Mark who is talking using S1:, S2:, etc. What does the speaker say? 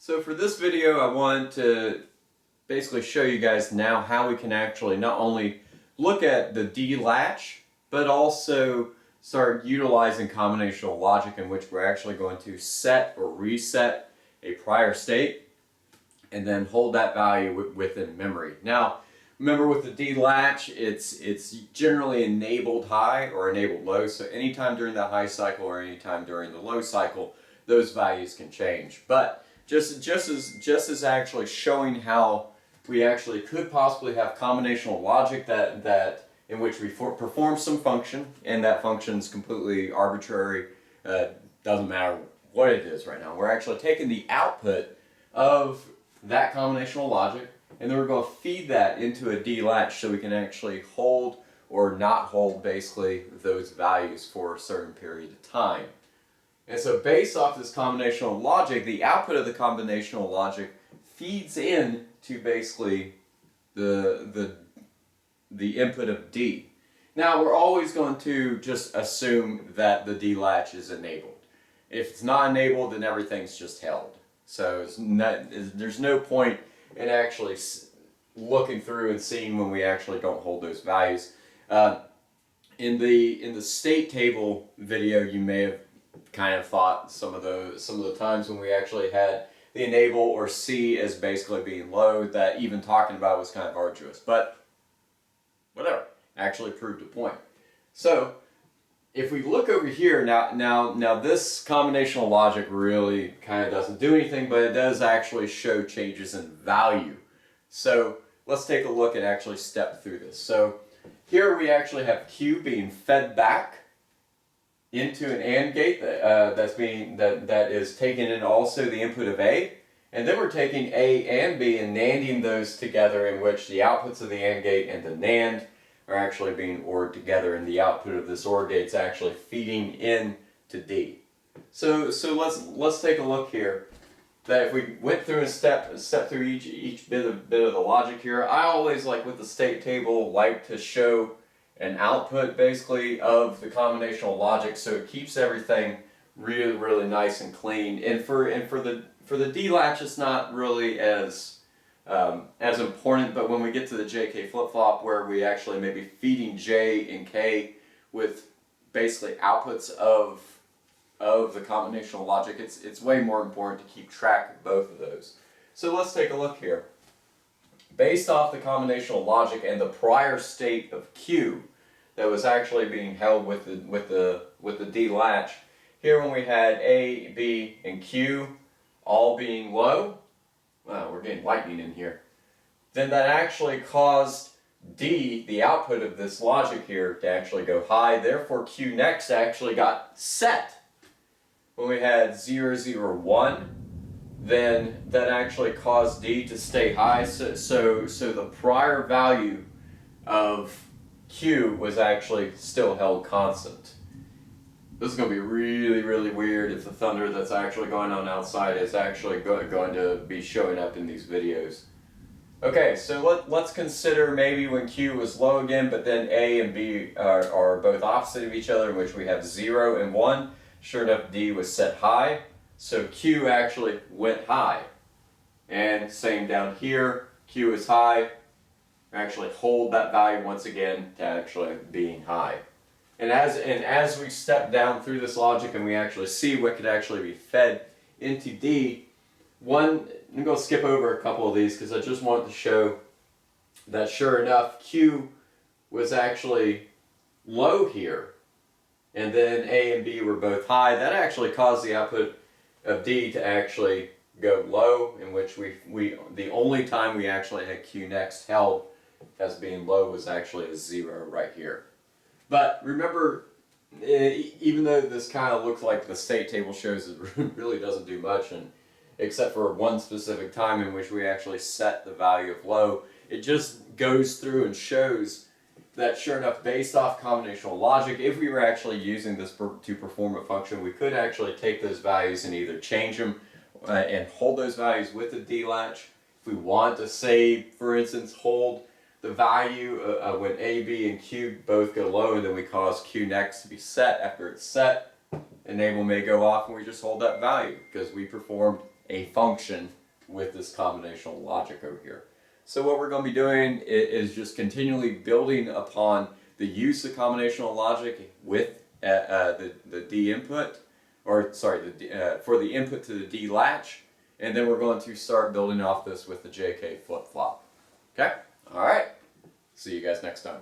S1: So for this video, I want to basically show you guys now how we can actually not only look at the D latch, but also start utilizing combinational logic in which we're actually going to set or reset a prior state and then hold that value within memory. Now, remember with the D latch, it's generally enabled high or enabled low, so anytime during the high cycle or anytime during the low cycle, those values can change. But just as actually showing how we actually could possibly have combinational logic that in which we perform some function, and that function is completely arbitrary, doesn't matter what it is right now. We're actually taking the output of that combinational logic, and then we're going to feed that into a D latch so we can actually hold or not hold basically those values for a certain period of time. And so based off this combinational logic, the output of the combinational logic feeds in to basically the input of D. Now we're always going to just assume that the D latch is enabled. If it's not enabled, then everything's just held. So there's no point in actually looking through and seeing when we actually don't hold those values. In the state table video, you may have kind of thought some of the times when we actually had the enable or C as basically being low, that even talking about it was kind of arduous. But whatever, actually proved a point. So if we look over here now this combinational logic really kind of doesn't do anything, but it does actually show changes in value. So let's take a look and actually step through this. So here we actually have Q being fed back into an AND gate that is taking in also the input of A, and then we're taking A and B and NANDing those together, in which the outputs of the AND gate and the NAND are actually being ORed together, and the output of this OR gate is actually feeding in to D. So let's take a look here. That if we went through and step through each bit of the logic here, I always, like with the state table, like to show an output basically of the combinational logic, so it keeps everything really nice and clean. And for the D latch, it's not really as important, but when we get to the JK flip-flop, where we actually may be feeding J and K with basically outputs of the combinational logic, it's way more important to keep track of both of those. So let's take a look here. Based off the combinational logic and the prior state of Q that was actually being held with the D latch, here when we had A, B, and Q all being low, wow, we're getting lightning in here, then that actually caused D, the output of this logic here, to actually go high. Therefore Q next actually got set. When we had 0, 0, 1, then that actually caused D to stay high. So the prior value of Q was actually still held constant. This is going to be really weird if the thunder that's actually going on outside is actually going to be showing up in these videos. Okay, so let's consider maybe when Q was low again, but then A and B are both opposite of each other, in which we have 0 and 1. Sure enough, D was set high, so Q actually went high. And same down here, Q is high, actually hold that value once again to actually being high. And as we step down through this logic and we actually see what could actually be fed into D, I'm going to skip over a couple of these because I just want to show that sure enough, Q was actually low here, and then A and B were both high. That actually caused the output of D to actually go low, in which the only time we actually had Q next held as being low was actually a 0 right here. But remember, even though this kind of looks like the state table shows, it really doesn't do much, and except for one specific time in which we actually set the value of low, it just goes through and shows that sure enough, based off combinational logic, if we were actually using this to perform a function, we could actually take those values and either change them and hold those values with the D latch. If we want to say, for instance, hold the value when A, B, and Q both go low, and then we cause Q next to be set. After it's set, enable may go off and we just hold that value because we performed a function with this combinational logic over here. So what we're going to be doing is just continually building upon the use of combinational logic with the D input, or sorry, for the input to the D latch, and then we're going to start building off this with the JK flip-flop. Okay? All right. See you guys next time.